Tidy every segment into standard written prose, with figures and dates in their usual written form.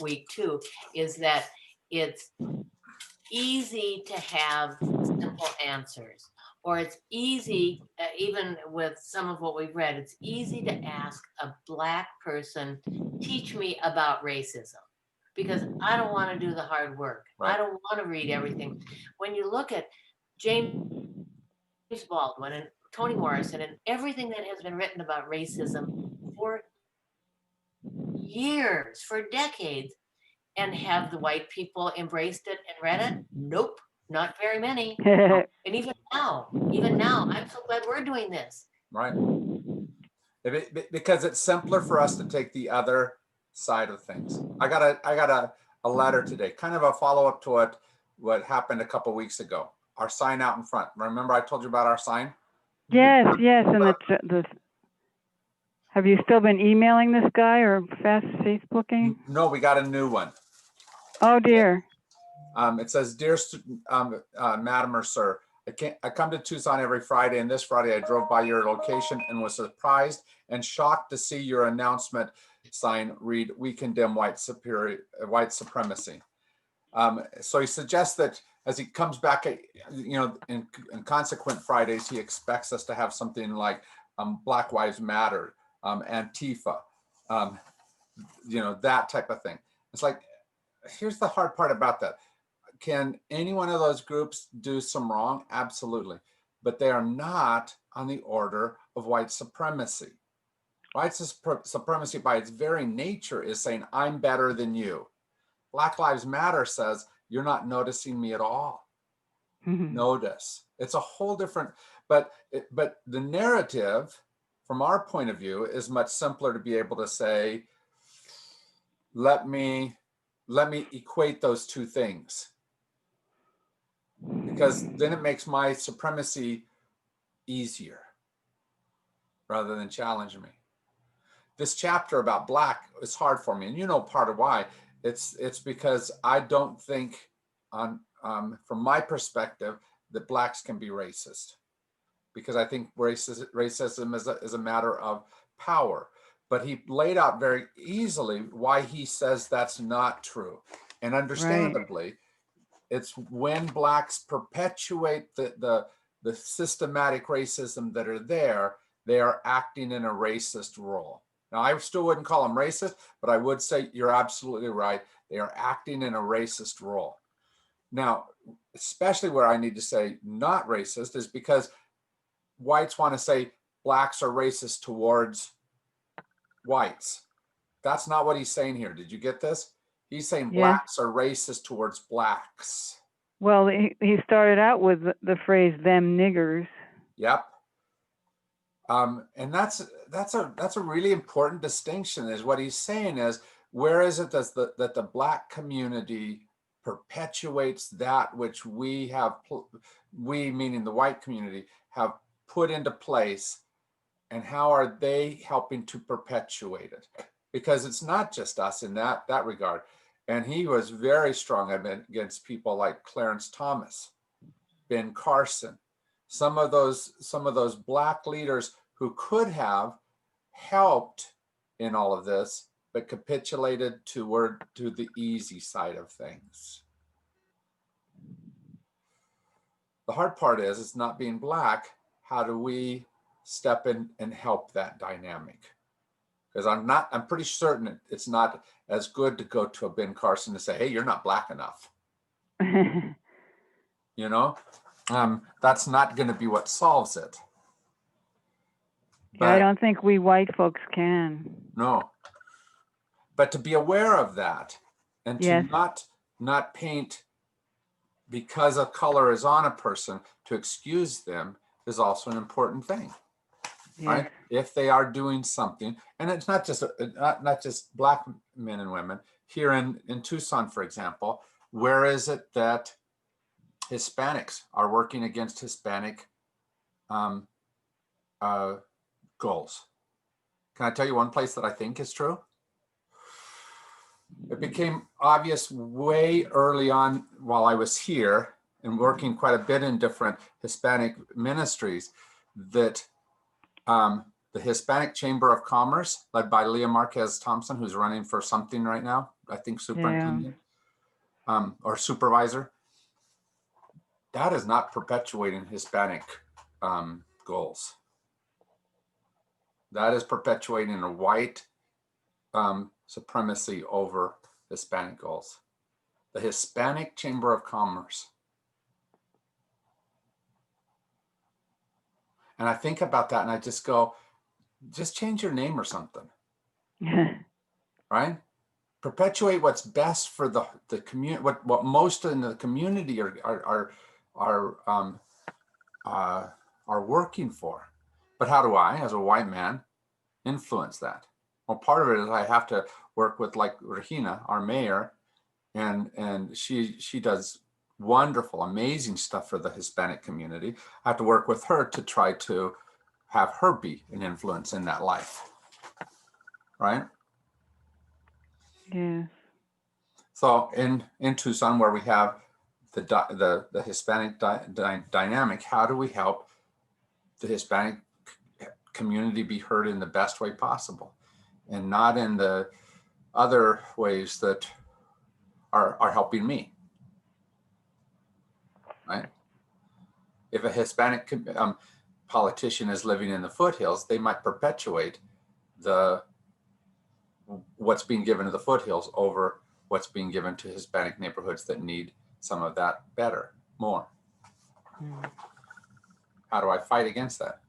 week too, is that it's easy to have simple answers, or it's easy, even with some of what we've read, it's easy to ask a Black person, teach me about racism, because I don't want to do the hard work. I Right. don't want to read everything. When you look at James Baldwin and Toni Morrison and everything that has been written about racism for years, for decades, and have the white people embraced it and read it? Nope, not very many. And even now, I'm so glad we're doing this. Right. Because it's simpler for us to take the other side of things. I got a letter today, kind of a follow-up to what happened a couple weeks ago. Our sign out in front. Remember I told you about our sign? Yes, yes, and the have you still been emailing this guy or Facebooking? No, we got a new one. Oh dear. It says, "Dear Madam or Sir, I come to Tucson every Friday, and this Friday I drove by your location and was surprised and shocked to see your announcement sign read, 'We condemn white supremacy.'" So he suggests that as he comes back, in consequent Fridays, he expects us to have something like Black Lives Matter, Antifa, that type of thing. It's like, here's the hard part about that. Can any one of those groups do some wrong? Absolutely. But they are not on the order of white supremacy. White supremacy, by its very nature, is saying, I'm better than you. Black Lives Matter says, you're not noticing me at all. Notice. It's a whole different, but the narrative from our point of view is much simpler to be able to say, let me equate those two things, because then it makes my supremacy easier rather than challenging me. This chapter about Black is hard for me, and you know part of why. It's because I don't think, from my perspective, that Blacks can be racist, because I think racism is a matter of power. But he laid out very easily why he says that's not true, and understandably, right. It's when Blacks perpetuate the systematic racism that are there, they are acting in a racist role. Now, I still wouldn't call them racist, but I would say you're absolutely right. They are acting in a racist role. Now, especially where I need to say not racist is because whites want to say Blacks are racist towards whites. That's not what he's saying here. Did you get this? He's saying Blacks are racist towards Blacks. Well, he started out with the phrase "them niggers." Yep. And that's a really important distinction. Is what he's saying is, where is it that the Black community perpetuates that which we meaning the white community, have put into place, and how are they helping to perpetuate it? Because it's not just us in that regard. And he was very strong against people like Clarence Thomas, Ben Carson, some of those Black leaders who could have helped in all of this, but capitulated to the easy side of things. The hard part is, it's not being Black. How do we step in and help that dynamic? Because I'm pretty certain it's not as good to go to a Ben Carson to say, hey, you're not Black enough. That's not going to be what solves it. But I don't think we white folks can. No. But to be aware of that, and to not paint because a color is on a person to excuse them, is also an important thing. Yes. Right? If they are doing something, and it's not just Black men and women. Here in Tucson, for example, where is it that Hispanics are working against Hispanic goals? Can I tell you one place that I think is true? It became obvious way early on while I was here and working quite a bit in different Hispanic ministries, that the Hispanic Chamber of Commerce, led by Leah Marquez Thompson, who's running for something right now, I think, superintendent, or supervisor. That is not perpetuating Hispanic goals. That is perpetuating a white supremacy over Hispanic goals. The Hispanic Chamber of Commerce. And I think about that and I just go, just change your name or something, right? Perpetuate what's best for the community, what most in the community are working for. But how do I, as a white man, influence that? Well, part of it is I have to work with, like, Regina, our mayor, and she does wonderful, amazing stuff for the Hispanic community. I have to work with her to try to have her be an influence in that life, right? Yeah. So in Tucson, where we have the Hispanic dynamic, how do we help the Hispanic community be heard in the best way possible, and not in the other ways that are helping me, right? If a Hispanic politician is living in the foothills, they might perpetuate what's being given to the foothills over what's being given to Hispanic neighborhoods that need some of that better, more. How do I fight against that?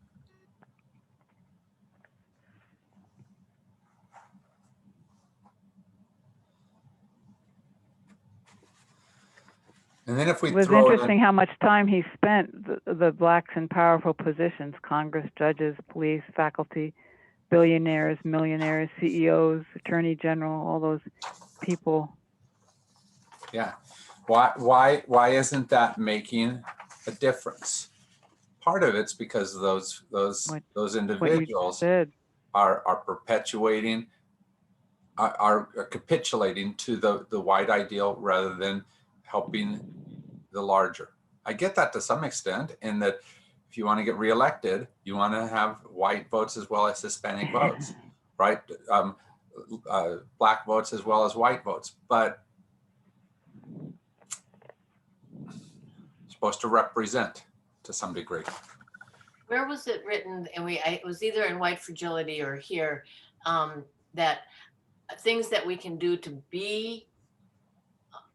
And then if we It was throw interesting how much time he spent, the blacks in powerful positions, Congress, judges, police, faculty, billionaires, millionaires, CEOs, attorney general, all those people. Yeah. Why isn't that making a difference? Part of it's because those individuals are perpetuating, are capitulating to the white ideal rather than helping the larger. I get that to some extent, in that if you want to get reelected, you want to have white votes as well as Hispanic votes, right? Black votes as well as white votes, but supposed to represent to some degree. Where was it written? And it was either in White Fragility or here, that things that we can do to be,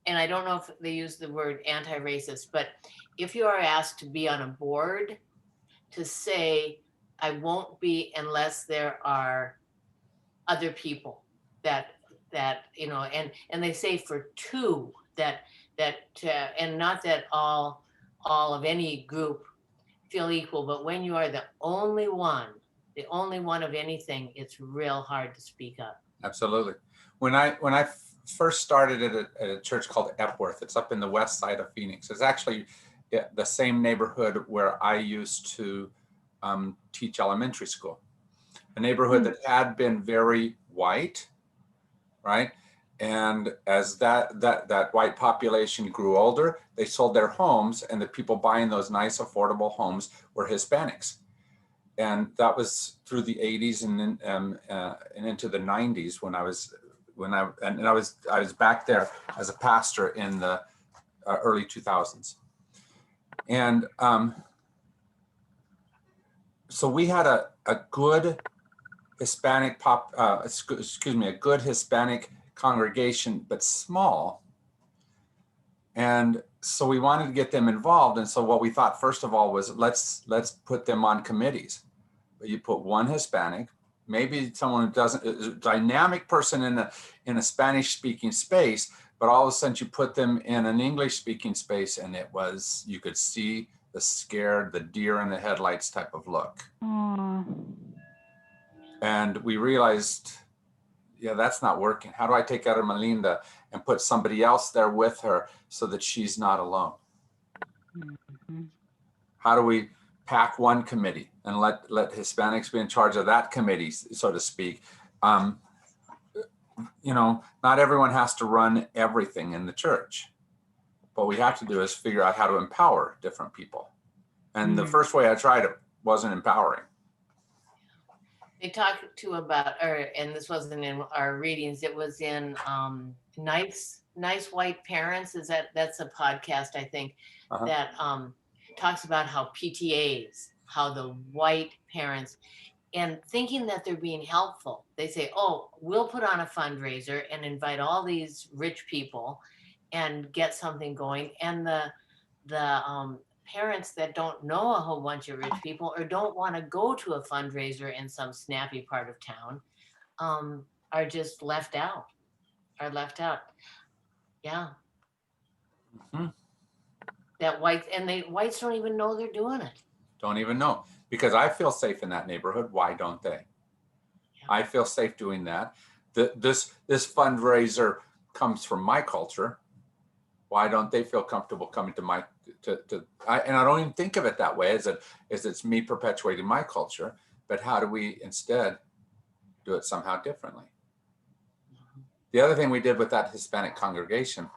and I don't know if they use the word anti-racist, but if you are asked to be on a board, to say, I won't be unless there are other people that and they say for two, that and not that all of any group feel equal, but when you are the only one of anything, it's real hard to speak up. Absolutely. When I first started at a church called Epworth, it's up in the west side of Phoenix. It's actually the same neighborhood where I used to teach elementary school. A neighborhood that had been very white, right? And as that white population grew older, they sold their homes, and the people buying those nice, affordable homes were Hispanics. And that was through the 80s and into the 90s when I was back there as a pastor in the early 2000s. And so we had a good Hispanic a good Hispanic congregation, but small. And so we wanted to get them involved. And so what we thought, first of all, was let's put them on committees. But you put one Hispanic, maybe someone who is a dynamic person in a Spanish speaking space, but all of a sudden you put them in an English speaking space, and you could see the scared, the deer in the headlights type of look. Aww. And we realized, yeah, that's not working. How do I take out Melinda and put somebody else there with her so that she's not alone? Mm-hmm. How do we pack one committee and let Hispanics be in charge of that committee, so to speak? Not everyone has to run everything in the church. What we have to do is figure out how to empower different people. And the first way I tried it wasn't empowering. They talked to about, and this wasn't in our readings, it was in Nice White Parents. That's a podcast, I think, Uh-huh. that talks about how PTAs, how the white parents, and thinking that they're being helpful. They say, oh, we'll put on a fundraiser and invite all these rich people and get something going. And the parents that don't know a whole bunch of rich people or don't want to go to a fundraiser in some snappy part of town are just left out. Are left out. Yeah. Mhm. That whites don't even know they're doing it. Don't even know, because I feel safe in that neighborhood. Why don't they? Yeah. I feel safe doing that. This fundraiser comes from my culture. Why don't they feel comfortable coming to my and I don't even think of it that way as it's me perpetuating my culture, but how do we instead do it somehow differently? The other thing we did with that Hispanic congregation,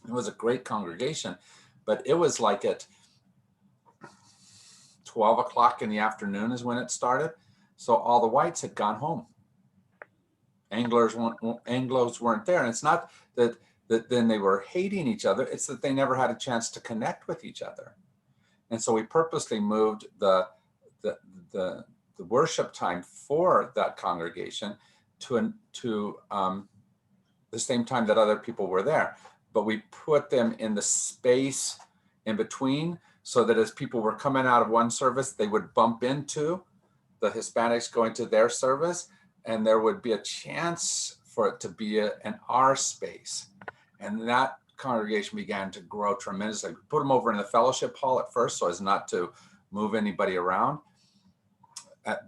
it was a great congregation, but it was like at 12 o'clock in the afternoon is when it started. So all the whites had gone home. Anglos weren't there. And it's not that then they were hating each other. It's that they never had a chance to connect with each other. And so we purposely moved the worship time for that congregation to the same time that other people were there. But we put them in the space in between so that as people were coming out of one service, they would bump into the Hispanics going to their service, and there would be a chance for it to be an R space. And that congregation began to grow tremendously. We put them over in the fellowship hall at first so as not to move anybody around.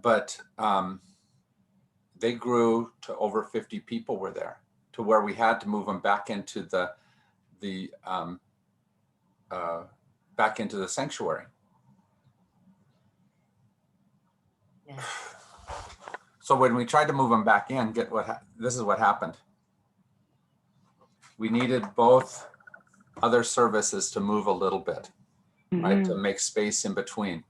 But they grew to over 50 people were there, to where we had to move them back into the sanctuary. Yeah. So when we tried to move them back in, this is what happened. We needed both other services to move a little bit, right, to make space in between.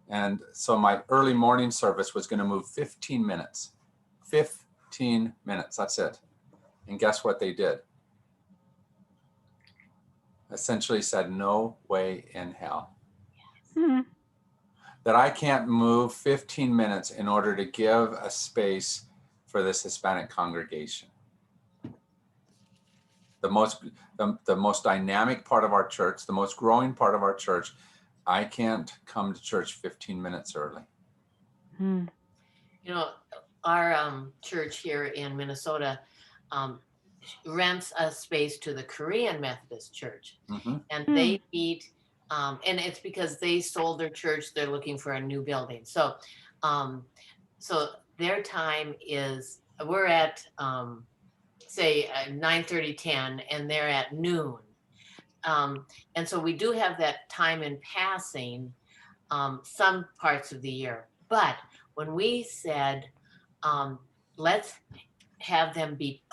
And so my early morning service was going to move 15 minutes. 15 minutes, that's it. And guess what they did? Essentially said, no way in hell. That I can't move 15 minutes in order to give a space for this Hispanic congregation. The most dynamic part of our church, the most growing part of our church, I can't come to church 15 minutes early. You know, our church here in Minnesota rents a space to the Korean Methodist Church, and they meet. And it's because they sold their church. They're looking for a new building. So, so their time is, we're at say 9:30, 10, and they're at noon. And so we do have that time in passing some parts of the year. But when we said, let's have them be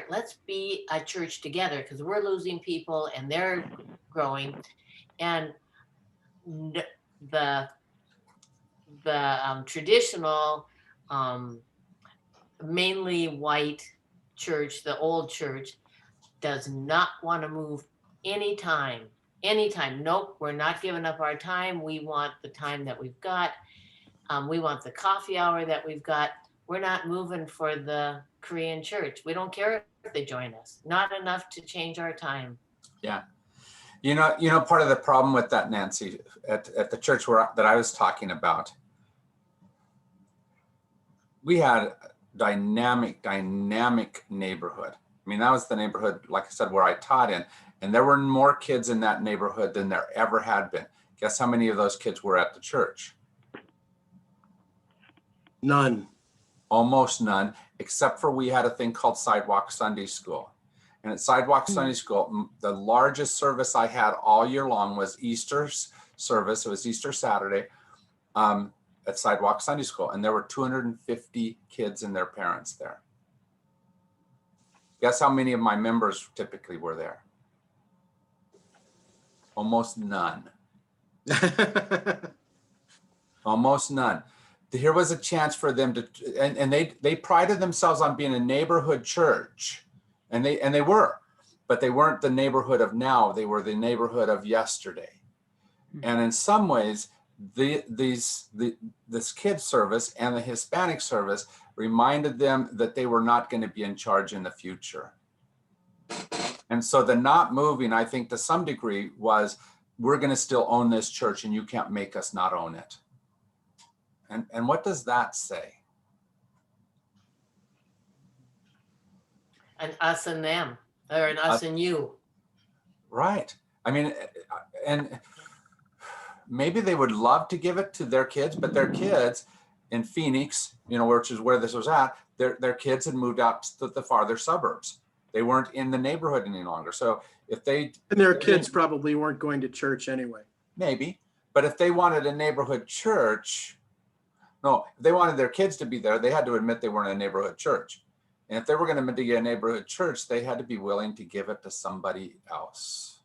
let's be a church together, because we're losing people and they're growing. And the traditional, mainly white church, the old church, does not want to move anytime. Nope, we're not giving up our time. We want the time that we've got. We want the coffee hour that we've got. We're not moving for the Korean church. We don't care if they join us. Not enough to change our time. Yeah. You know, part of the problem with that, Nancy, at the church that I was talking about, we had a dynamic neighborhood. I mean, that was the neighborhood, like I said, where I taught in, and there were more kids in that neighborhood than there ever had been. Guess how many of those kids were at the church? None. Almost none, except for we had a thing called Sidewalk Sunday School. And at Sidewalk Sunday School, the largest service I had all year long was Easter's service. It was Easter Saturday at Sidewalk Sunday School. And there were 250 kids and their parents there. Guess how many of my members typically were there? Almost none. Almost none. here was a chance for them to, and they prided themselves on being a neighborhood church, and they were, but they weren't the neighborhood of now. They were the neighborhood of yesterday. And in some ways, this kids service and the Hispanic service reminded them that they were not going to be in charge in the future. And so the not moving, I think to some degree, was, we're going to still own this church and you can't make us not own it. And what does that say? An us and them, or an us and you. Right. I mean, and maybe they would love to give it to their kids, but their kids in Phoenix, which is where this was at, their kids had moved out to the farther suburbs. They weren't in the neighborhood any longer. So if they... And their kids probably weren't going to church anyway. Maybe. But if they wanted a neighborhood church, no, if they wanted their kids to be there, they had to admit they weren't a neighborhood church. And if they were going to be a neighborhood church, they had to be willing to give it to somebody else.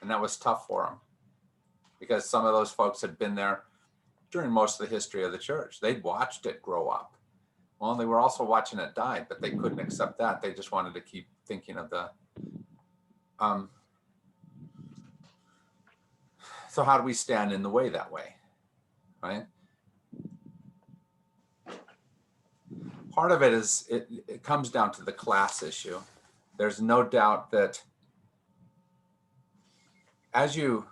And that was tough for them, because some of those folks had been there during most of the history of the church. They'd watched it grow up. Well, they were also watching it die, but they couldn't accept that. They just wanted to keep thinking of the... So how do we stand in the way that way, right? Part of it is, it comes down to the class issue. There's no doubt that as you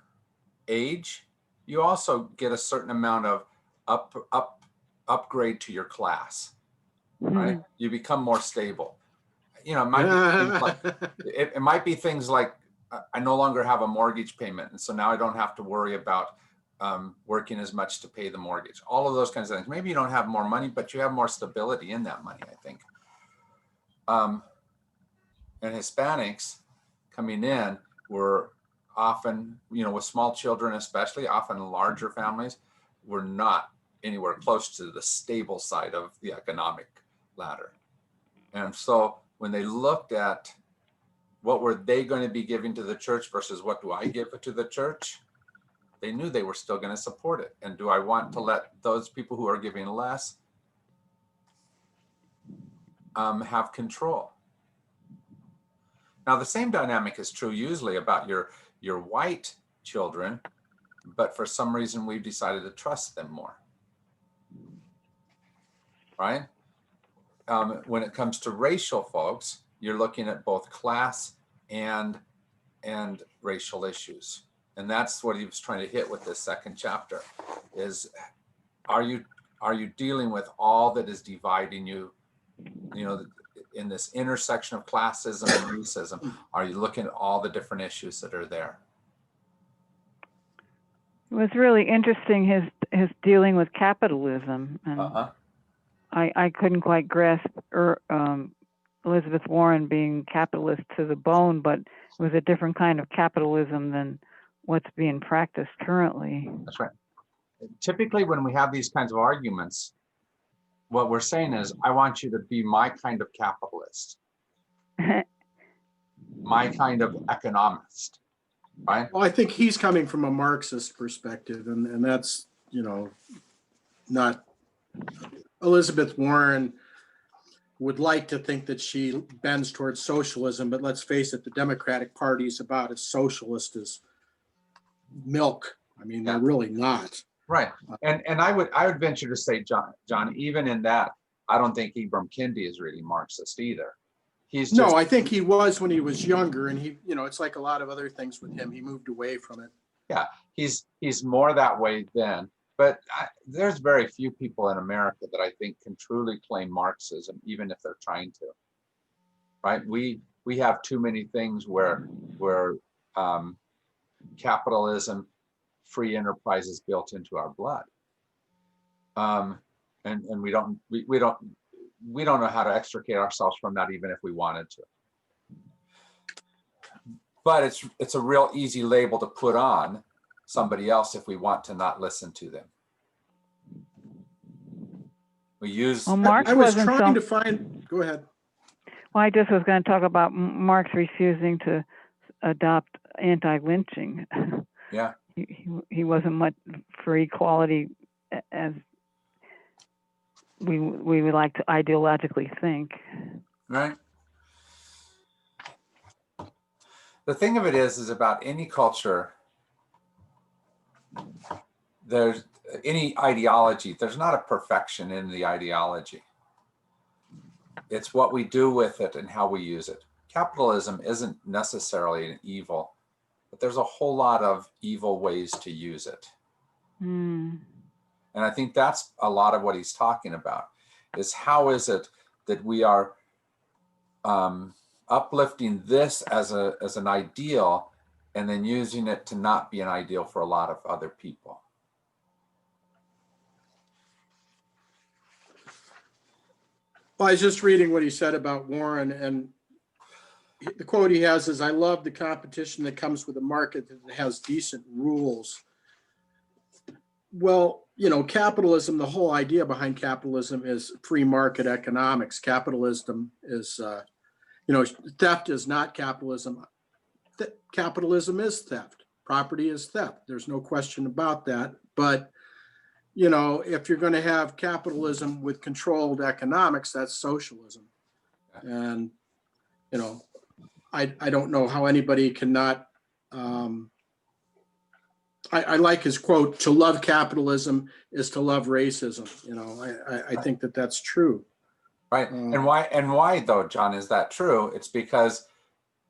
age, you also get a certain amount of upgrade to your class, right? You become more stable. It might be things like, it might be things like, I no longer have a mortgage payment, and so now I don't have to worry about working as much to pay the mortgage. All of those kinds of things. Maybe you don't have more money, but you have more stability in that money, I think. And Hispanics coming in were often, with small children especially, often larger families, were not anywhere close to the stable side of the economic ladder. And so when they looked at what were they going to be giving to the church versus what do I give to the church, they knew they were still going to support it. And do I want to let those people who are giving less have control? Now, the same dynamic is true usually about your white children, but for some reason we've decided to trust them more, right? When it comes to racial folks, you're looking at both class and racial issues. And that's what he was trying to hit with this second chapter is, are you dealing with all that is dividing you, in this intersection of classism and racism? Are you looking at all the different issues that are there? It was really interesting, his dealing with capitalism. And I couldn't quite grasp Elizabeth Warren being capitalist to the bone, but it was a different kind of capitalism than what's being practiced currently. That's right. Typically, when we have these kinds of arguments, what we're saying is, I want you to be my kind of capitalist, my kind of economist, right? Well, I think he's coming from a Marxist perspective, and that's, not... Elizabeth Warren would like to think that she bends towards socialism, but let's face it, the Democratic Party is about as socialist as milk. I mean, they're really not. Right. And I would venture to say, John, even in that, I don't think Ibram Kendi is really Marxist either. He's just, no, I think he was when he was younger, and he, it's like a lot of other things with him. He moved away from it. Yeah, he's more that way then. But there's very few people in America that I think can truly claim Marxism, even if they're trying to. Right? We have too many things where capitalism, free enterprise is built into our blood, and we don't know how to extricate ourselves from that, even if we wanted to. But it's a real easy label to put on somebody else if we want to not listen to them. We use. Well, Marx I was wasn't trying to find. Go ahead. Well, I just was going to talk about Marx refusing to adopt anti-lynching. Yeah. he wasn't much for equality as we would like to ideologically think. Right. The thing of it is about any culture, there's any ideology, there's not a perfection in the ideology. It's what we do with it and how we use it. Capitalism isn't necessarily an evil, but there's a whole lot of evil ways to use it. Mm. And I think that's a lot of what he's talking about, is how is it that we are uplifting this as an ideal and then using it to not be an ideal for a lot of other people. Well, I was just reading what he said about Warren, and the quote he has is, "I love the competition that comes with a market that has decent rules." Well, you know, capitalism, the whole idea behind capitalism is free market economics. Capitalism is, you know, theft is not capitalism. Capitalism is theft. Property is theft. There's no question about that. But, you know, if you're going to have capitalism with controlled economics, that's socialism. And, you know, I don't know how anybody cannot, I like his quote, "To love capitalism is to love racism." You know, I think that that's true. Right. And why though, John, is that true? It's because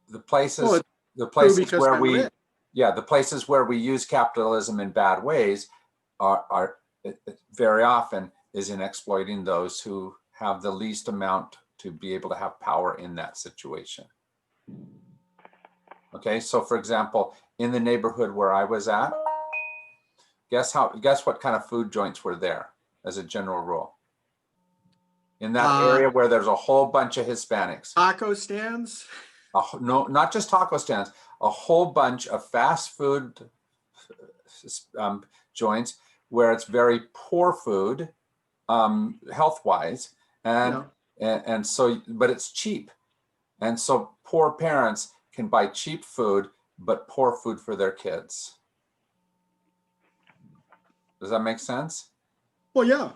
the places, where we, the places where we use capitalism in bad ways are very often is in exploiting those who have the least amount to be able to have power in that situation. Okay, so for example, in the neighborhood where I was at, guess what kind of food joints were there as a general rule? In that area where there's a whole bunch of Hispanics. Taco stands? No, not just taco stands, a whole bunch of fast food joints where it's very poor food, health-wise, and so, but it's cheap. And so poor parents can buy cheap food, but poor food for their kids. Does that make sense? Well, yeah.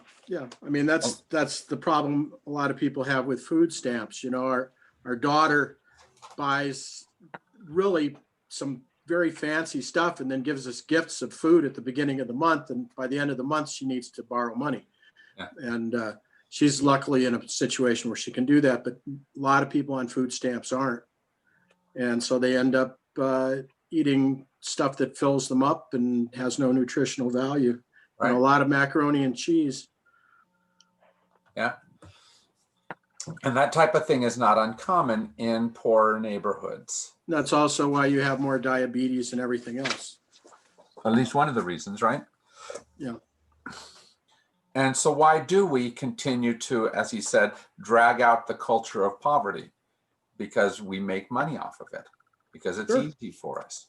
I mean, that's the problem a lot of people have with food stamps. You know, our daughter buys really some very fancy stuff and then gives us gifts of food at the beginning of the month. And by the end of the month, she needs to borrow money. Yeah. And she's luckily in a situation where she can do that. But a lot of people on food stamps aren't. And so they end up eating stuff that fills them up and has no nutritional value. Right. And a lot of macaroni and cheese. Yeah. And that type of thing is not uncommon in poor neighborhoods. That's also why you have more diabetes and everything else. At least one of the reasons, right? Yeah. And so why do we continue to, as he said, drag out the culture of poverty? Because we make money off of it, because it's easy for us.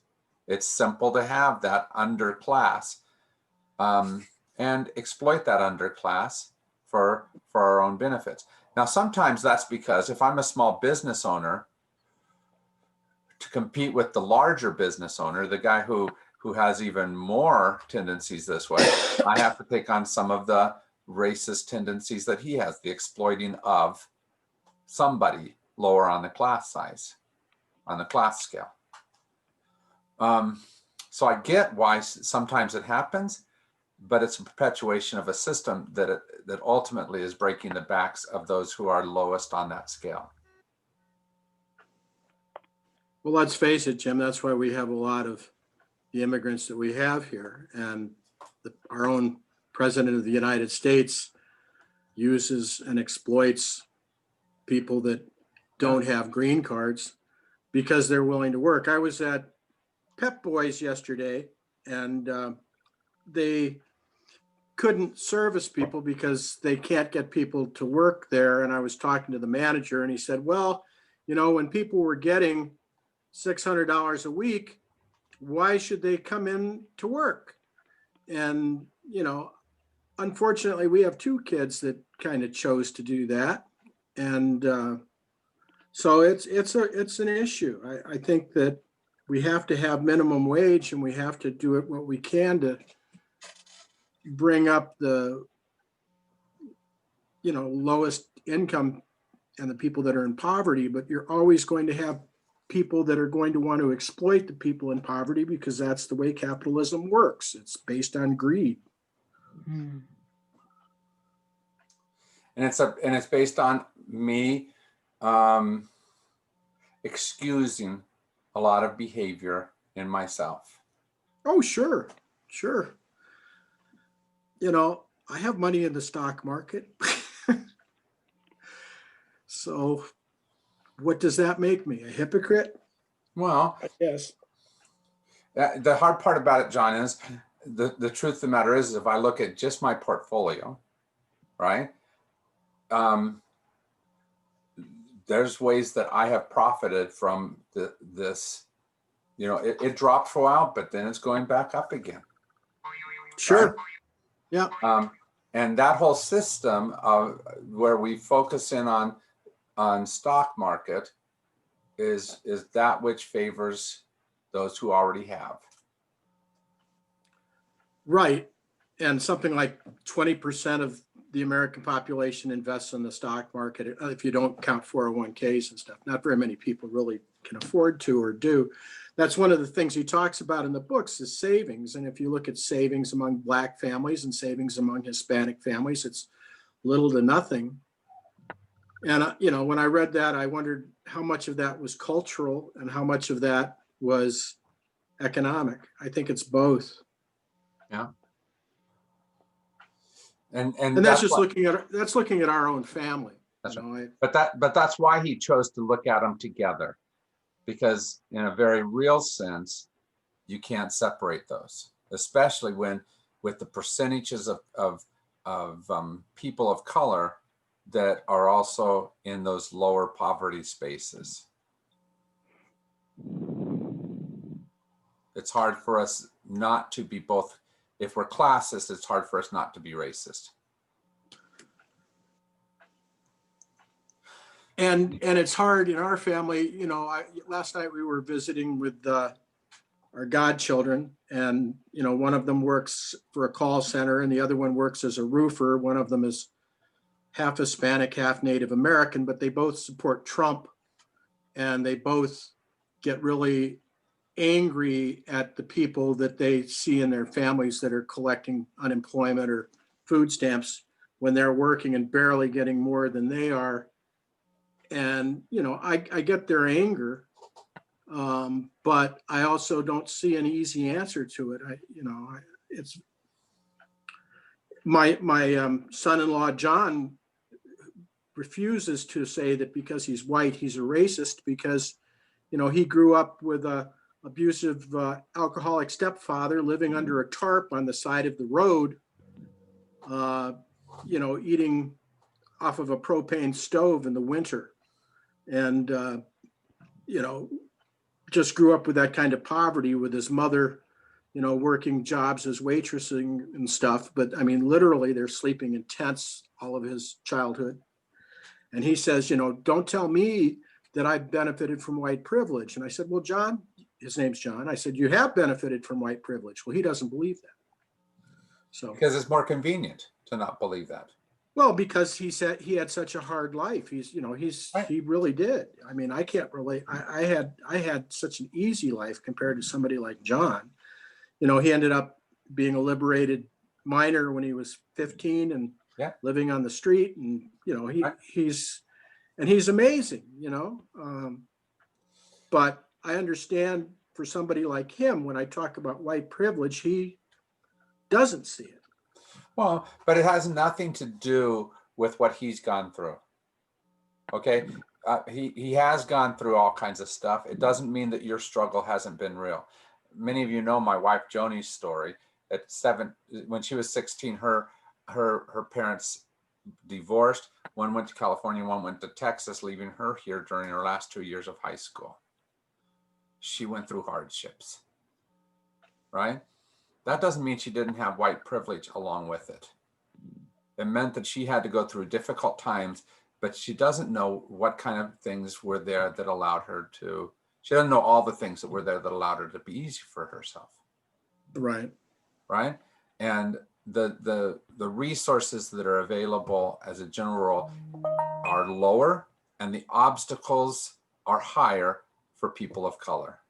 It's simple to have that underclass and exploit that underclass for our own benefits. Now, sometimes that's because if I'm a small business owner, to compete with the larger business owner, the guy who has even more tendencies this way, I have to take on some of the racist tendencies that he has, the exploiting of somebody lower on the class size, on the class scale. So I get why sometimes it happens, but it's a perpetuation of a system that ultimately is breaking the backs of those who are lowest on that scale. Well, let's face it, Jim, that's why we have a lot of the immigrants that we have here. And our own president of the United States uses and exploits people that don't have green cards because they're willing to work. I was at Pep Boys yesterday, and they couldn't service people because they can't get people to work there. And I was talking to the manager, and he said, well, you know, when people were getting $600 a week, why should they come in to work? And, you know, unfortunately, we have two kids that kind of chose to do that. And so it's an issue. I think that we have to have minimum wage, and we have to do it what we can to bring up the, lowest income and the people that are in poverty. But you're always going to have people that are going to want to exploit the people in poverty, because that's the way capitalism works. It's based on greed. Hmm. And it's based on me excusing a lot of behavior in myself. Oh, sure. I have money in the stock market. So what does that make me? A hypocrite? Well, I guess. the hard part about it, John, is the truth of the matter is if I look at just my portfolio, right? There's ways that I have profited from this. It dropped for a while, but then it's going back up again. Sure. Right? Yeah. And that whole system of where we focus in on stock market is that which favors those who already have. Right. And something like 20% of the American population invests in the stock market, if you don't count 401ks and stuff. Not very many people really can afford to or do. That's one of the things he talks about in the books is savings. And if you look at savings among Black families and savings among Hispanic families, it's little to nothing. And, when I read that, I wondered how much of that was cultural and how much of that was economic. I think it's both. Yeah. And And that's just looking at our own family. That's right. But that's why he chose to look at them together, because in a very real sense, you can't separate those, especially when with the percentages of people of color that are also in those lower poverty spaces. It's hard for us not to be both. If we're classist, it's hard for us not to be racist. And it's hard in our family. Last night we were visiting with our godchildren, and one of them works for a call center, and the other one works as a roofer. One of them is half Hispanic, half Native American, but they both support Trump, and they both get really angry at the people that they see in their families that are collecting unemployment or food stamps when they're working and barely getting more than they are. And, I get their anger, but I also don't see an easy answer to it. It's my son-in-law, John, refuses to say that because he's white, he's a racist, because, he grew up with a abusive alcoholic stepfather living under a tarp on the side of the road, eating off of a propane stove in the winter. And, just grew up with that kind of poverty with his mother, working jobs as waitressing and stuff. But I mean, literally, they're sleeping in tents all of his childhood. And he says, don't tell me that I benefited from white privilege. And I said, well, John, his name's John. I said, you have benefited from white privilege. Well, he doesn't believe that. So because it's more convenient to not believe that. Well, because he said he had such a hard life. Right. He really did. I mean, I can't relate. I had such an easy life compared to somebody like John. He ended up being a liberated minor when he was 15 and living on the street. And, he's amazing, but I understand for somebody like him, when I talk about white privilege, he doesn't see it. Well, but it has nothing to do with what he's gone through. Okay, he has gone through all kinds of stuff. It doesn't mean that your struggle hasn't been real. Many of you know my wife Joni's story. At 7, when she was 16, her parents divorced. One went to California, one went to Texas, leaving her here during her last 2 years of high school. She went through hardships, right? That doesn't mean she didn't have white privilege along with it. It meant that she had to go through difficult times, but she doesn't know what kind of things were there that allowed her to She doesn't know all the things that were there that allowed her to be easy for herself. Right. Right. And the resources that are available as a general rule are lower, and the obstacles are higher for people of color.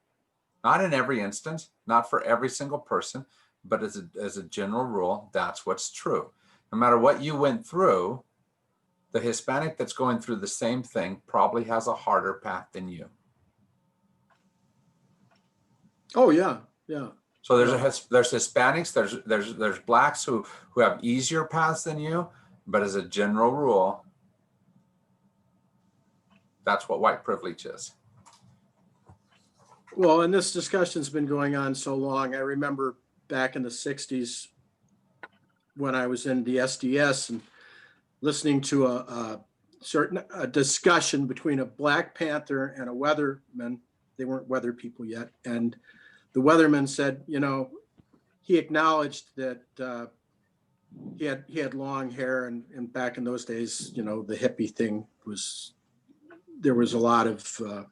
Not in every instance, not for every single person, but as a general rule, that's what's true. No matter what you went through, the Hispanic that's going through the same thing probably has a harder path than you. Oh yeah, yeah. So there's Hispanics, there's blacks who have easier paths than you, but as a general rule, that's what white privilege is. Well, and this discussion's been going on so long. I remember back in the 60s when I was in the SDS and listening to a discussion between a Black Panther and a weatherman. They weren't weather people yet. And the weatherman said, you know, he acknowledged that he had long hair, and back in those days, you know, the hippie thing was, there was a lot of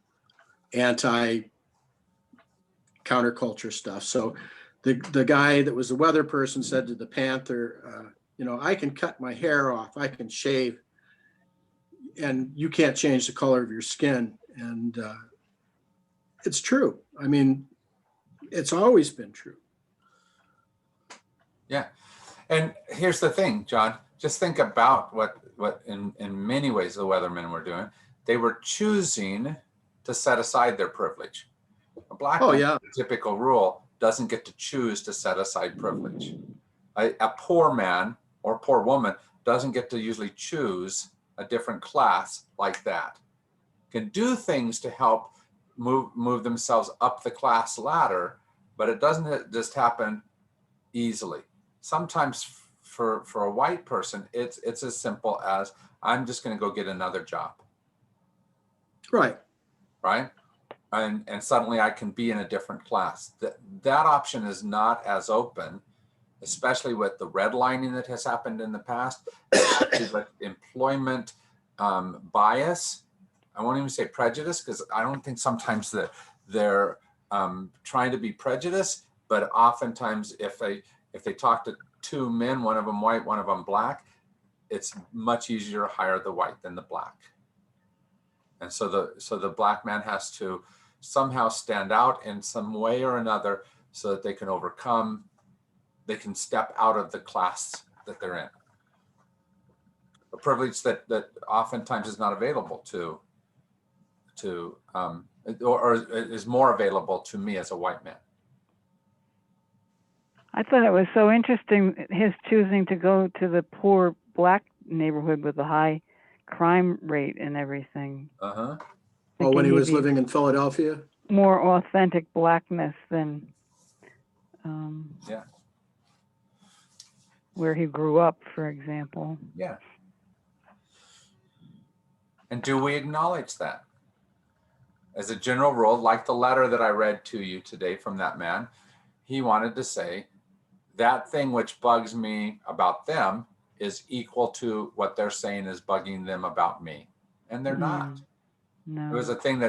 anti counterculture stuff. So the guy that was the weather person said to the Panther, you know, I can cut my hair off, I can shave, and you can't change the color of your skin. And it's true. I mean, it's always been true. Yeah. And here's the thing, John, just think about what in many ways the weathermen were doing. They were choosing to set aside their privilege. A black man, yeah. the typical rule, doesn't get to choose to set aside privilege. A poor man or poor woman doesn't get to usually choose a different class like that. Can do things to help move themselves up the class ladder, but it doesn't just happen easily. Sometimes for a white person, it's as simple as, I'm just going to go get another job. Right. Right. And suddenly I can be in a different class. That option is not as open, especially with the redlining that has happened in the past, with employment bias. I won't even say prejudice, because I don't think sometimes that they're trying to be prejudiced, but oftentimes if they talk to two men, one of them white, one of them black, it's much easier to hire the white than the black. And so the black man has to somehow stand out in some way or another so that they can step out of the class that they're in. A privilege that oftentimes is not available or is more available to me as a white man. I thought it was so interesting, his choosing to go to the poor black neighborhood with the high crime rate and everything. Uh-huh. Oh, when he was living in Philadelphia? More authentic blackness than Yeah. where he grew up, for example. Yeah. And do we acknowledge that? As a general rule, like the letter that I read to you today from that man, he wanted to say, that thing which bugs me about them is equal to what they're saying is bugging them about me. And they're not. No. It was a thing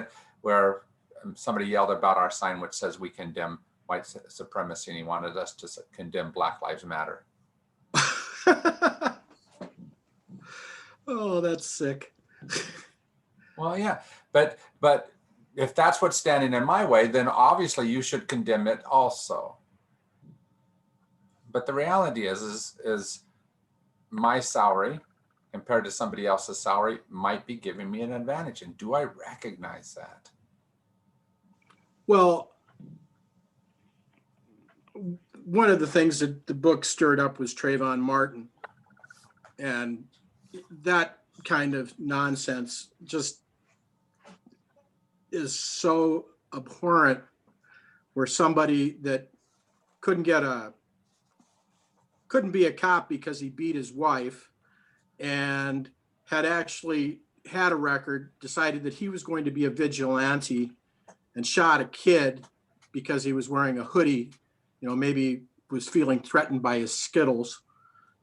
where somebody yelled about our sign, which says we condemn white supremacy, and he wanted us to condemn Black Lives Matter. Oh, that's sick. Well, yeah, but if that's what's standing in my way, then obviously you should condemn it also. But the reality is my salary compared to somebody else's salary might be giving me an advantage. And do I recognize that? Well, one of the things that the book stirred up was Trayvon Martin. And that kind of nonsense just is so abhorrent, where somebody that couldn't be a cop because he beat his wife and had actually had a record, decided that he was going to be a vigilante and shot a kid because he was wearing a hoodie, you know, maybe was feeling threatened by his Skittles,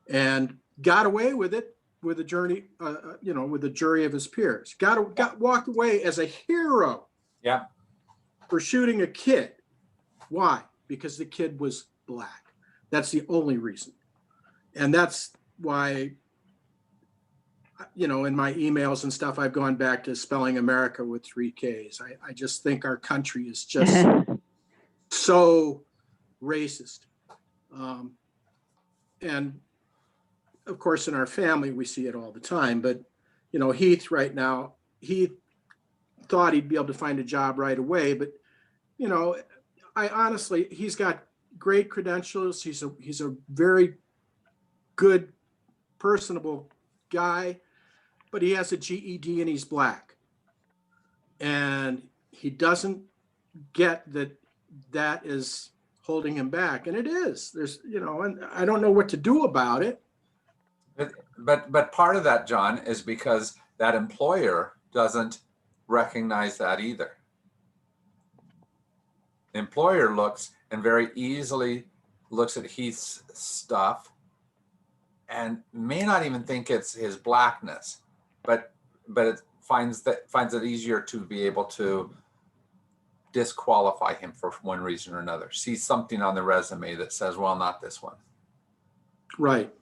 and got away with it with a jury, with a jury of his peers. Got walked away as a hero. Yeah. for shooting a kid. Why? Because the kid was black. That's the only reason. And that's why, you know, in my emails and stuff, I've gone back to spelling America with 3 Ks. I just think our country is just so racist. And of course, in our family, we see it all the time. But, you know, Heath right now, he thought he'd be able to find a job right away. But, you know, I honestly, he's got great credentials. He's a very good, personable guy, but he has a GED and he's black. And he doesn't get that that is holding him back. And it is. There's, you know, and I don't know what to do about it. But part of that, John, is because that employer doesn't recognize that either. The employer looks and very easily looks at Heath's stuff and may not even think it's his blackness, but it finds it easier to be able to disqualify him for one reason or another. See something on the resume that says, well, not this one. Right.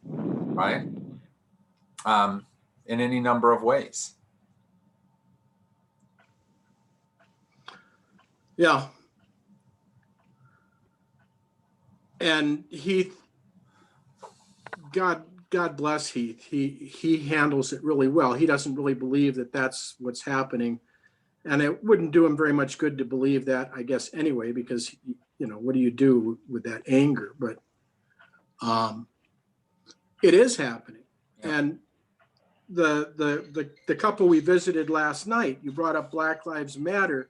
Right? In any number of ways. Yeah. And Heath, God bless Heath. He handles it really well. He doesn't really believe that that's what's happening. And it wouldn't do him very much good to believe that, I guess, anyway, because, you know, what do you do with that anger? But it is happening. Yeah. And the couple we visited last night, you brought up Black Lives Matter,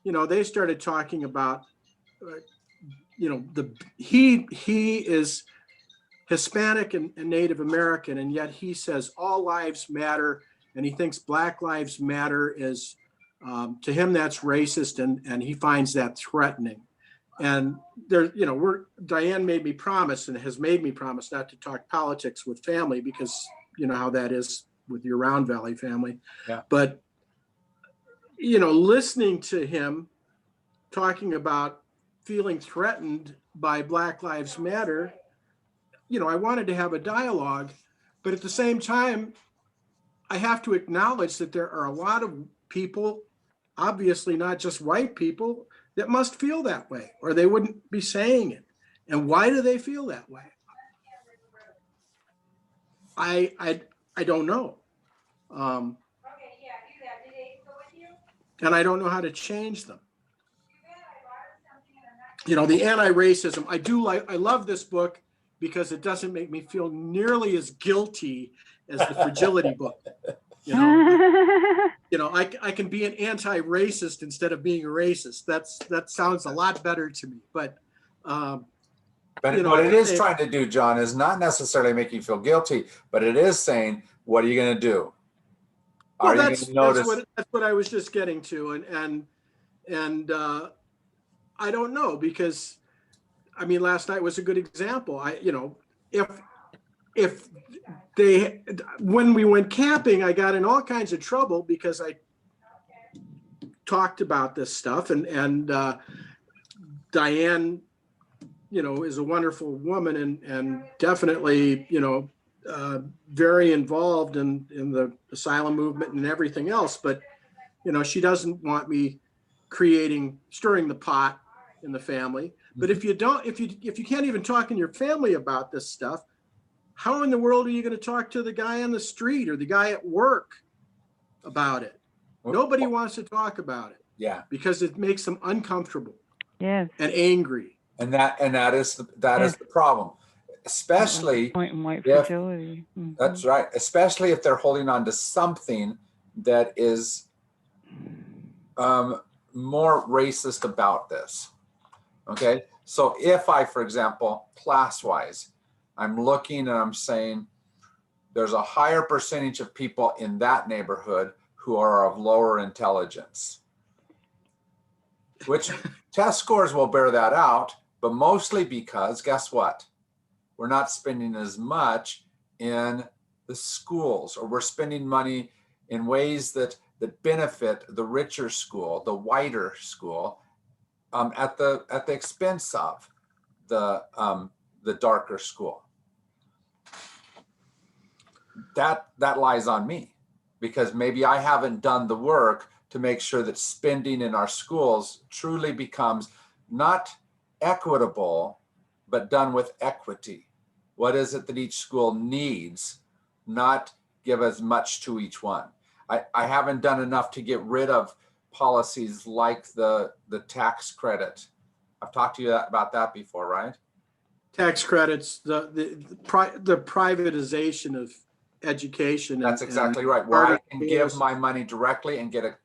you know, they started talking about, you know, he is Hispanic and Native American, and yet he says all lives matter, and he thinks Black Lives Matter is, to him, that's racist, and he finds that threatening. And there, you know, Diane made me promise and has made me promise not to talk politics with family because you know how that is with your Round Valley family. Yeah. But, you know, listening to him talking about feeling threatened by Black Lives Matter, you know, I wanted to have a dialogue, but at the same time, I have to acknowledge that there are a lot of people, obviously not just white people, that must feel that way, or they wouldn't be saying it. And why do they feel that way? I don't know. And I don't know how to change them. You know, the anti-racism, I love this book because it doesn't make me feel nearly as guilty as the fragility book. You know, I can be an anti-racist instead of being a racist. That sounds a lot better to me. But you know, what it is trying to do, John, is not necessarily make you feel guilty, but it is saying, what are you going to do? Well, that's what I was just getting to, and I don't know, because I mean, last night was a good example. You know, if when we went camping, I got in all kinds of trouble because I talked about this stuff, and Diane, you know, is a wonderful woman and definitely, you know, very involved in the asylum movement and everything else. But, you know, she doesn't want me stirring the pot in the family. But if you can't even talk in your family about this stuff, how in the world are you going to talk to the guy on the street or the guy at work about it? Nobody wants to talk about it. Yeah. Because it makes them uncomfortable. Yes. And angry. And that is the problem. Especially point in white fragility. Mm-hmm. That's right. Especially if they're holding on to something that is more racist about this. Okay. So if I, for example, class-wise, I'm looking and I'm saying there's a higher percentage of people in that neighborhood who are of lower intelligence, which test scores will bear that out, but mostly because guess what? We're not spending as much in the schools, or we're spending money in ways that that benefit the richer school, the whiter school, at the expense of the darker school. That lies on me, because maybe I haven't done the work to make sure that spending in our schools truly becomes not equitable, but done with equity. What is it that each school needs, not give as much to each one. I haven't done enough to get rid of policies like the tax credit. I've talked to you about that before, right? Tax credits, the privatization of education. That's exactly right. Where I can give my money directly and get a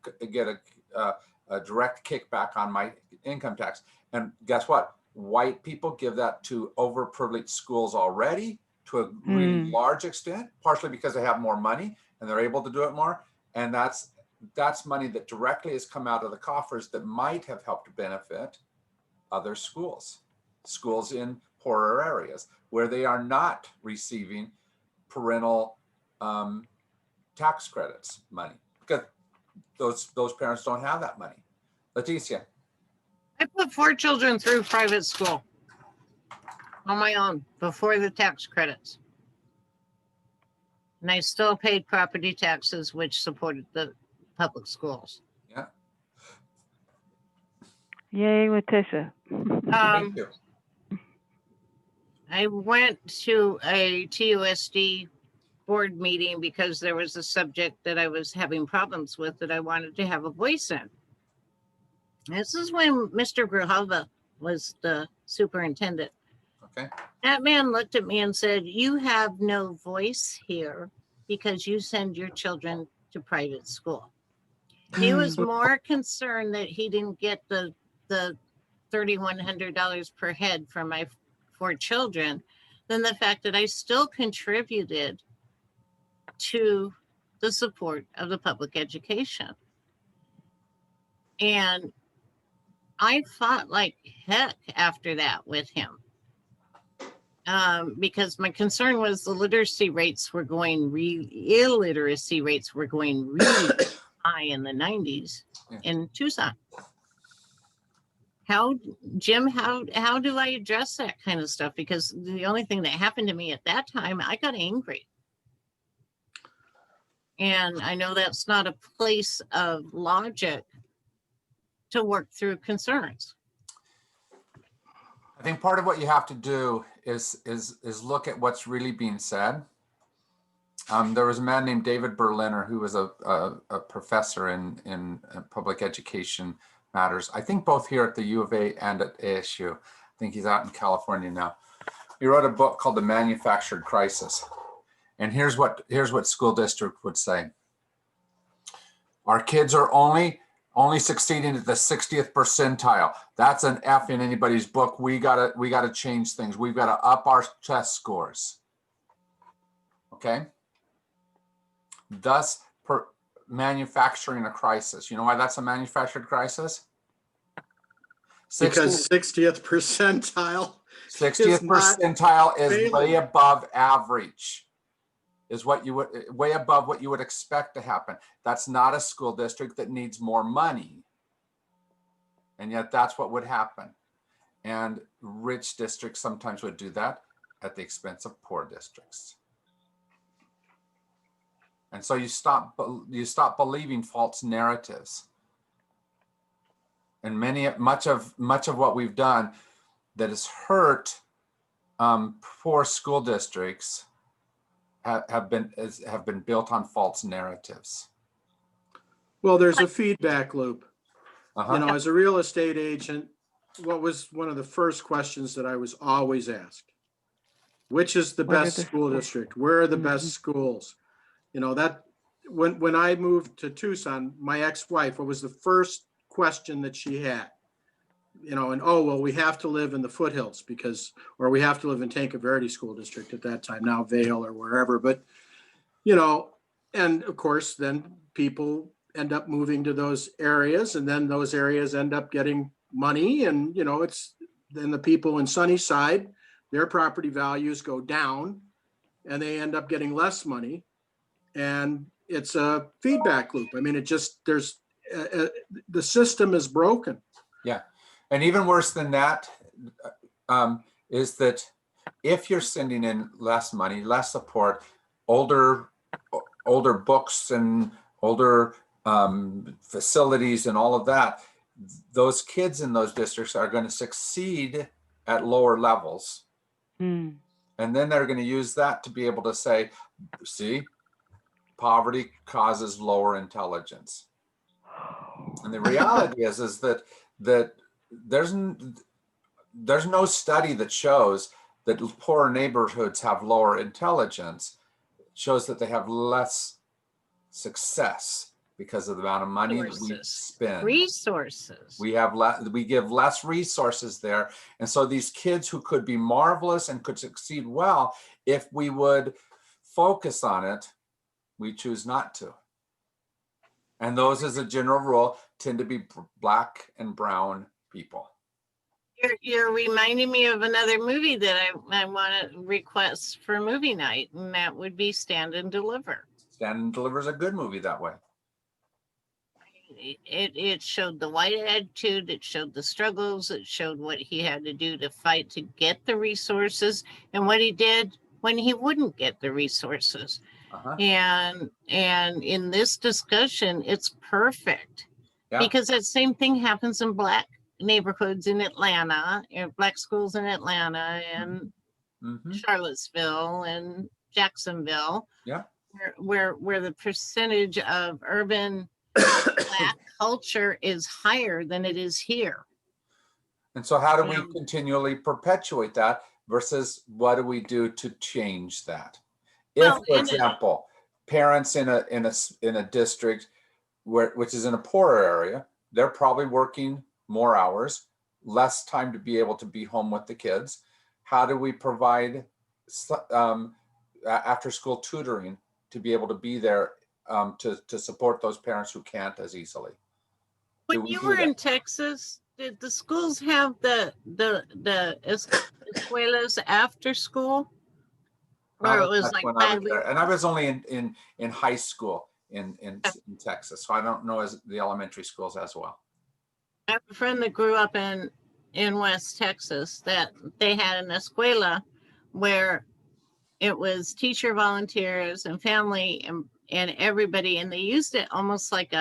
direct kickback on my income tax. And guess what? White people give that to overprivileged schools already to a really large extent, partially because they have more money and they're able to do it more. And that's money that directly has come out of the coffers that might have helped benefit other schools in poorer areas where they are not receiving parental tax credits money, because those parents don't have that money. Leticia. I put 4 children through private school on my own before the tax credits. And I still paid property taxes, which supported the public schools. Yeah. Yay, Letitia. Thank you. I went to a TUSD board meeting because there was a subject that I was having problems with that I wanted to have a voice in. This is when Mr. Gruhava was the superintendent. Okay. That man looked at me and said, "You have no voice here because you send your children to private school." He was more concerned that he didn't get the $3,100 per head for my 4 children than the fact that I still contributed to the support of the public education. And I fought like heck after that with him. Because my concern was the illiteracy rates were going really high in the 90s in Tucson. Jim, how do I address that kind of stuff? Because the only thing that happened to me at that time, I got angry. And I know that's not a place of logic to work through concerns. I think part of what you have to do is look at what's really being said. There was a man named David Berliner who was a professor in public education matters. I think both here at the U of A and at ASU. I think he's out in California now. He wrote a book called The Manufactured Crisis. And here's what school district would say. Our kids are only succeeding at the 60th percentile. That's an F in anybody's book. We gotta change things. We've got to up our test scores. Okay. Thus, manufacturing a crisis. You know why that's a manufactured crisis? Because 60th percentile. 60th percentile is way above average. Is what you would way above what you would expect to happen. That's not a school district that needs more money. And yet that's what would happen. And rich districts sometimes would do that at the expense of poor districts. And so you stop believing false narratives. And much of what we've done that has hurt poor school districts have been built on false narratives. Well, there's a feedback loop. You know, as a real estate agent, what was one of the first questions that I was always asked? Which is the best school district? Where are the best schools? You know, that when I moved to Tucson, my ex-wife, what was the first question that she had? You know, and oh, well, we have to live in the foothills or we have to live in Tanque Verde School District at that time, now Vail or wherever. But, you know, and of course, then people end up moving to those areas, and then those areas end up getting money. And, you know, then the people in Sunnyside, their property values go down and they end up getting less money. And it's a feedback loop. I mean, it just, the system is broken. Yeah. And even worse than that is that if you're sending in less money, less support, older books and older facilities and all of that, those kids in those districts are going to succeed at lower levels. Mm. And then they're going to use that to be able to say, see, poverty causes lower intelligence. And the reality is that there's no study that shows that poorer neighborhoods have lower intelligence. It shows that they have less success because of the amount of money that we spend. Resources. We give less resources there. And so these kids who could be marvelous and could succeed well, if we would focus on it, we choose not to. And those, as a general rule, tend to be Black and brown people. You're reminding me of another movie that I want to request for movie night, and that would be Stand and Deliver. Stand and Deliver is a good movie that way. It showed the white attitude, it showed the struggles, it showed what he had to do to fight to get the resources, and what he did when he wouldn't get the resources. Uh-huh. And in this discussion, it's perfect. Yeah. Because that same thing happens in Black neighborhoods in Atlanta, and Black schools in Atlanta and Mm-hmm. Charlottesville and Jacksonville. Yeah. Where the percentage of urban Black culture is higher than it is here. And so how do we continually perpetuate that versus what do we do to change that? If, for example, parents in a district which is in a poorer area, they're probably working more hours, less time to be able to be home with the kids. How do we provide after school tutoring to be able to be there to support those parents who can't as easily? When you were in Texas, did the schools have the escuelas after school? Or it was like and I was only in high school in Texas, so I don't know as the elementary schools as well. I have a friend that grew up in West Texas that they had an escuela where it was teacher volunteers and family and everybody, and they used it almost like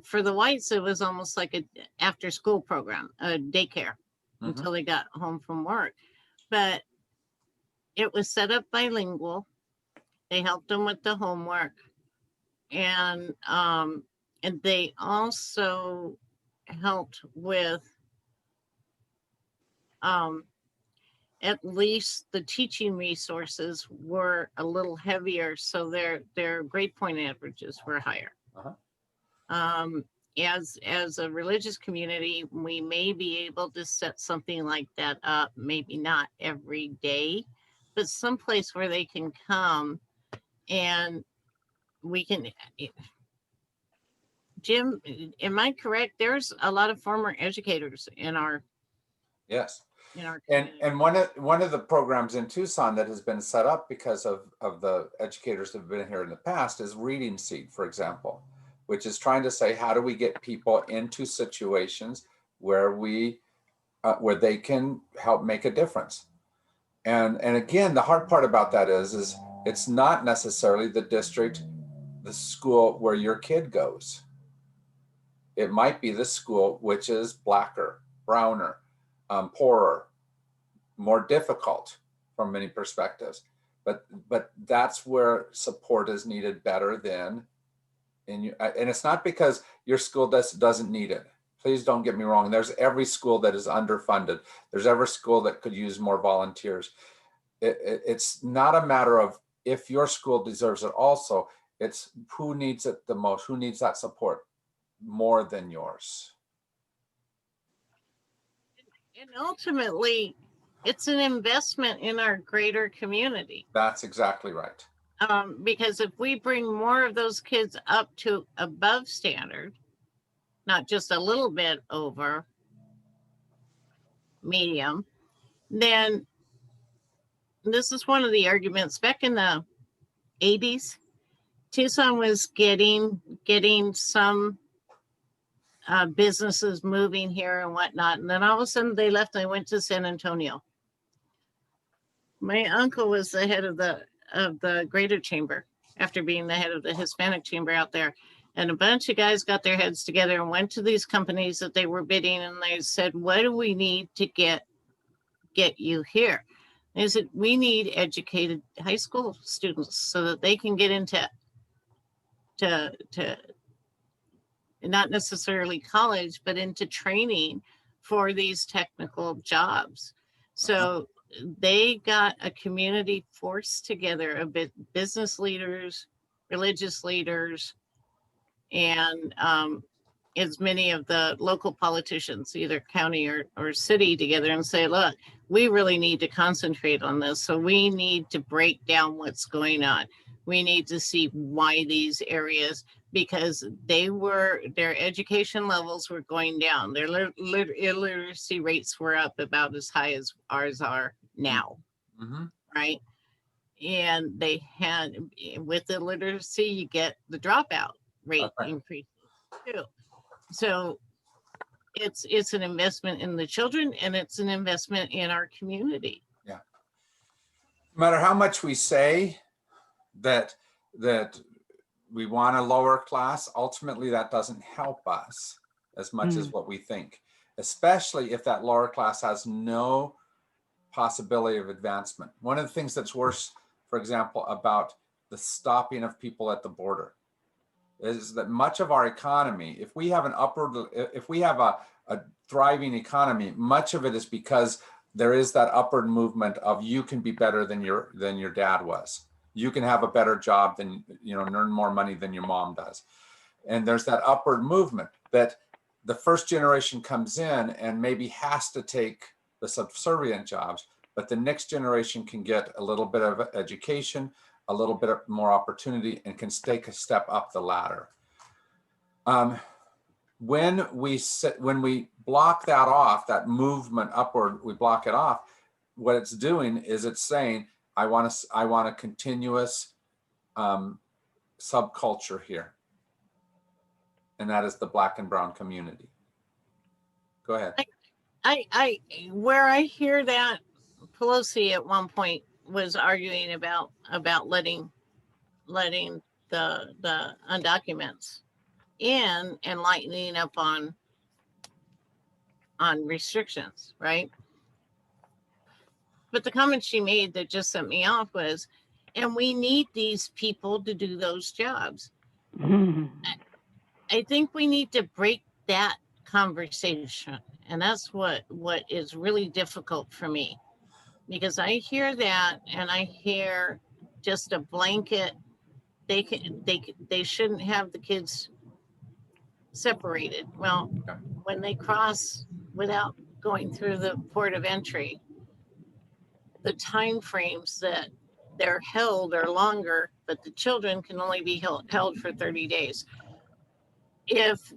for the whites, it was almost like a after school program, a daycare, until they got home from work. But it was set up bilingual. They helped them with the homework, and they also helped with at least the teaching resources were a little heavier, so their grade point averages were higher. As a religious community, we may be able to set something like that up, maybe not every day, but someplace where they can come and we can. Jim, am I correct? There's a lot of former educators in our community. And one of the programs in Tucson that has been set up because of the educators that have been here in the past is Reading Seed, for example, which is trying to say, how do we get people into situations where they can help make a difference? And again, the hard part about that is it's not necessarily the school where your kid goes. It might be the school which is blacker, browner, poorer, more difficult from many perspectives. But that's where support is needed better than and it's not because your school doesn't need it. Please don't get me wrong. There's every school that is underfunded. There's every school that could use more volunteers. It's not a matter of if your school deserves it also. It's who needs it the most, who needs that support more than yours. And ultimately, it's an investment in our greater community. That's exactly right. Because if we bring more of those kids up to above standard, not just a little bit over medium, then this is one of the arguments back in the 80s. Tucson was getting some businesses moving here and whatnot. And then all of a sudden they left and they went to San Antonio. My uncle was the head of the Greater Chamber after being the head of the Hispanic Chamber out there. And a bunch of guys got their heads together and went to these companies that they were bidding, and they said, what do we need to get you here? And they said, we need educated high school students so that they can get into not necessarily college, but into training for these technical jobs. So they got a community force together of business leaders, religious leaders, and as many of the local politicians, either county or city, together and say, look, we really need to concentrate on this. So we need to break down what's going on. We need to see why these areas, because their education levels were going down. Their illiteracy rates were up about as high as ours are now, right? And they had, with the literacy, you get the dropout rate increase too. So it's an investment in the children, and it's an investment in our community. Yeah. No matter how much we say that we want a lower class, ultimately that doesn't help us as much as what we think, especially if that lower class has no possibility of advancement. One of the things that's worse, for example, about the stopping of people at the border is that much of our economy, if we have a thriving economy, much of it is because there is that upward movement of you can be better than your dad was. You can have a better job than, and earn more money than your mom does. And there's that upward movement that the first generation comes in and maybe has to take the subservient jobs, but the next generation can get a little bit of education, a little bit more opportunity, and can take a step up the ladder. When we block that off, that movement upward, we block it off. What it's doing is it's saying, I want a continuous subculture here, and that is the Black and brown community. Go ahead. Where I hear that, Pelosi at one point was arguing about letting the undocuments in and lightening up on restrictions, right? But the comment she made that just sent me off was, and we need these people to do those jobs. I think we need to break that conversation. And that's what is really difficult for me, because I hear that and I hear just a blanket, they shouldn't have the kids separated. Well, when they cross without going through the port of entry, the time frames that they're held are longer, but the children can only be held for 30 days. If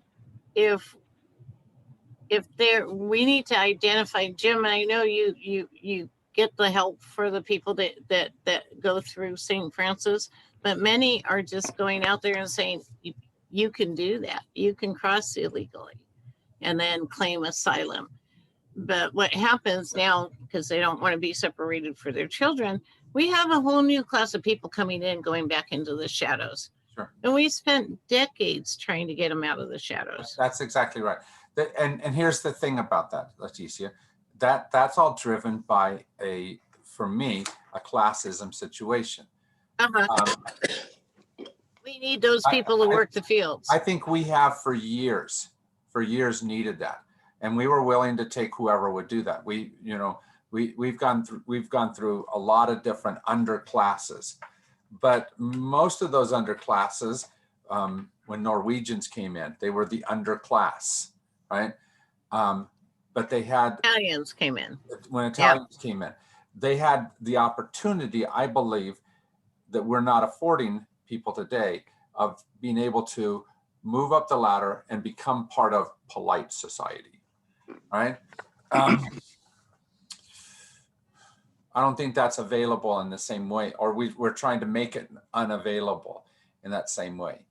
we need to identify, Jim, I know you get the help for the people that go through St. Francis, but many are just going out there and saying, you can do that. You can cross illegally and then claim asylum. But what happens now, because they don't want to be separated for their children, we have a whole new class of people coming in, going back into the shadows. Sure. And we spent decades trying to get them out of the shadows. That's exactly right. And here's the thing about that, Leticia, that's all driven by for me, a classism situation. We need those people to work the fields. I think we have for years needed that. And we were willing to take whoever would do that. We've gone through a lot of different underclasses, but most of those underclasses, when Norwegians came in, they were the underclass, right? But they had Italians came in. When Italians came in, they had the opportunity, I believe, that we're not affording people today, of being able to move up the ladder and become part of polite society. Right? I don't think that's available in the same way, or we're trying to make it unavailable. in that same way.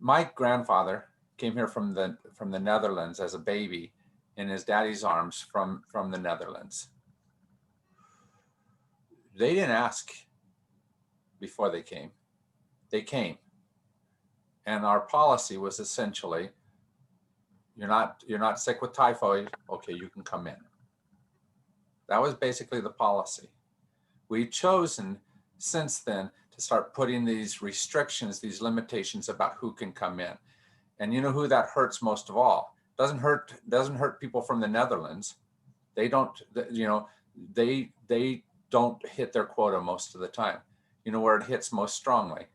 My grandfather came here from the Netherlands as a baby in his daddy's arms from the Netherlands. They didn't ask before they came. They came. And our policy was essentially, you're not sick with typhoid, okay, you can come in. That was basically the policy. We've chosen since then to start putting these restrictions, these limitations about who can come in. And you know who that hurts most of all? Doesn't hurt people from the Netherlands. They don't, you know, they don't hit their quota most of the time. You know where it hits most strongly?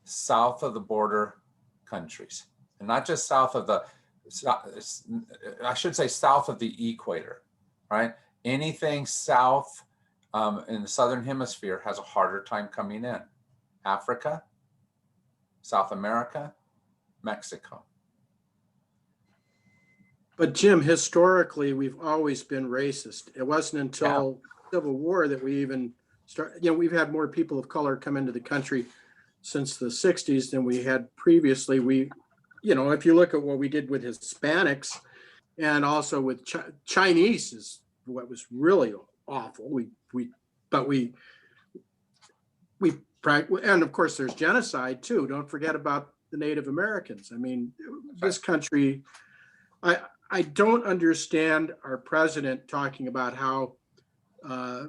South of the border countries, and not just south of the, I should say south of the equator, right? Anything south in the southern hemisphere has a harder time coming in. Africa, South America, Mexico. But Jim, historically, we've always been racist. It wasn't until Civil War that we even started, you know, we've had more people of color come into the country since the 60s than we had previously. We, you know, if you look at what we did with Hispanics and also with Chinese is what was really awful. And of course there's genocide too. Don't forget about the Native Americans. I mean, this country, I don't understand our president talking about how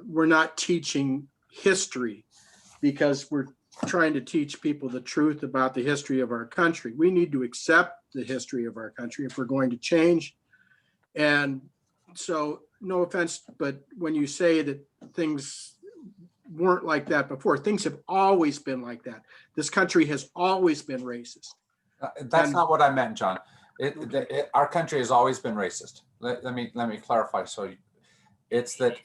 we're not teaching history because we're trying to teach people the truth about the history of our country. We need to accept the history of our country if we're going to change. And so, no offense, but when you say that things weren't like that before, things have always been like that. This country has always been racist. That's not what I meant, John. Our country has always been racist. Let me clarify. So it's that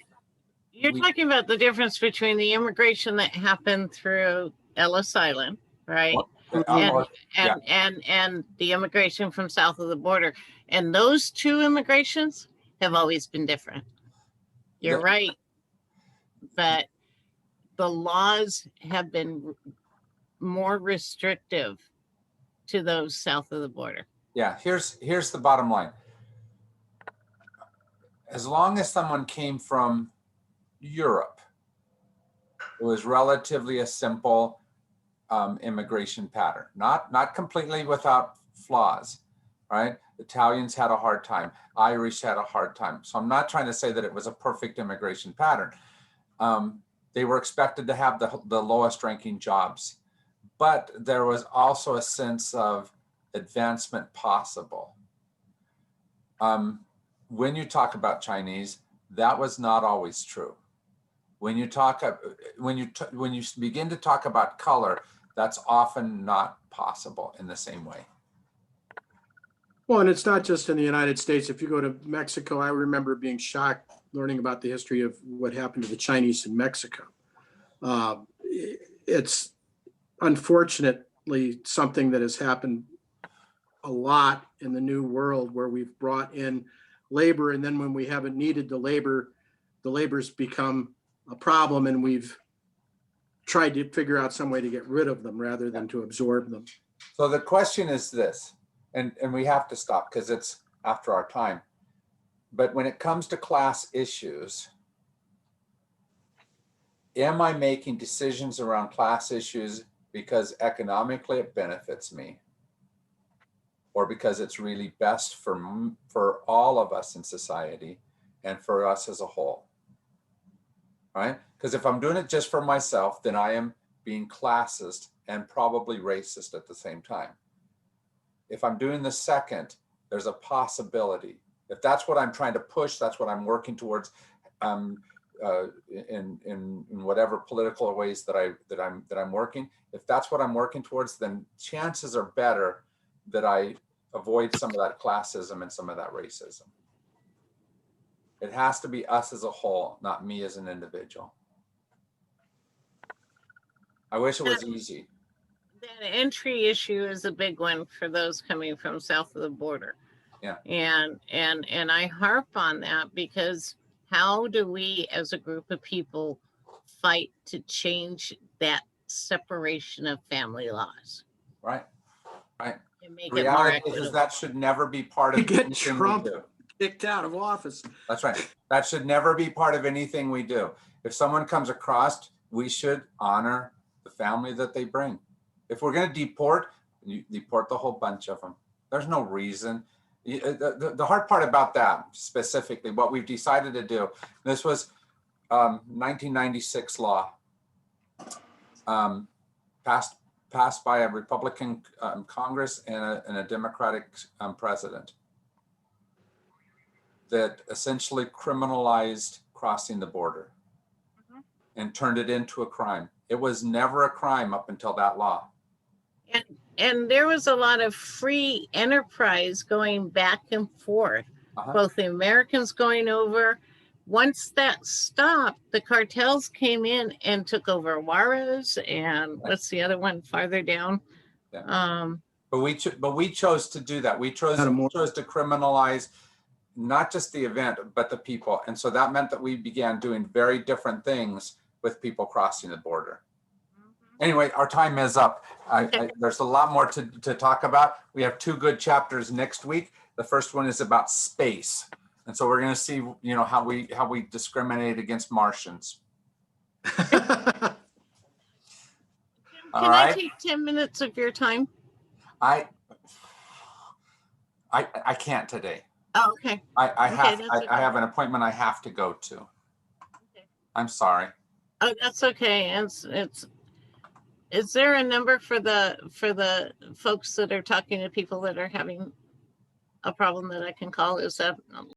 You're talking about the difference between the immigration that happened through Ellis Island, right? And the immigration from south of the border. And those two immigrations have always been different. You're right. But the laws have been more restrictive to those south of the border. Yeah, here's the bottom line. As long as someone came from Europe, it was relatively a simple immigration pattern, not completely without flaws, right? Italians had a hard time, Irish had a hard time. So I'm not trying to say that it was a perfect immigration pattern. They were expected to have the lowest ranking jobs, but there was also a sense of advancement possible. When you talk about Chinese, that was not always true. When you begin to talk about color, that's often not possible in the same way. Well, and it's not just in the United States. If you go to Mexico, I remember being shocked learning about the history of what happened to the Chinese in Mexico. It's unfortunately something that has happened a lot in the new world where we've brought in labor, and then when we haven't needed the labor's become a problem, and we've tried to figure out some way to get rid of them rather than to absorb them. So the question is this, and we have to stop because it's after our time. But when it comes to class issues, am I making decisions around class issues because economically it benefits me, or because it's really best for all of us in society and for us as a whole, right? Because if I'm doing it just for myself, then I am being classist and probably racist at the same time. If I'm doing the second, there's a possibility. If that's what I'm trying to push, that's what I'm working towards in whatever political ways that I'm working. If that's what I'm working towards, then chances are better that I avoid some of that classism and some of that racism. It has to be us as a whole, not me as an individual. I wish it was easy. That entry issue is a big one for those coming from south of the border. Yeah. And I harp on that because how do we as a group of people fight to change that separation of family laws Right. and make The it more reality is equitable. that should never be part To of get anything we Trump do. kicked out of office. That's right. That should never be part of anything we do. If someone comes across, we should honor the family that they bring. If we're going to deport, you deport the whole bunch of them. There's no reason. The hard part about that, specifically, what we've decided to do, this was 1996 law, passed by a Republican Congress and a Democratic president, that essentially criminalized crossing the border and turned it into a crime. It was never a crime up until that law. And there was a lot of free enterprise going back and forth, both the Americans going over. Once that stopped, the cartels came in and took over Juarez and what's the other one farther down? Yeah. But we chose to do that. We chose to criminalize not just the event, but the people. And so that meant that we began doing very different things with people crossing the border. Anyway, our time is up. There's a lot more to talk about. We have 2 good chapters next week. The first one is about space. And so we're going to see, how we discriminate against Martians. Can I take 10 minutes of your time? I can't today. Oh, okay. I have an appointment I have to go to. Okay. I'm sorry. Oh, that's okay. Is there a number for the folks that are talking to people that are having a problem that I can call? Is that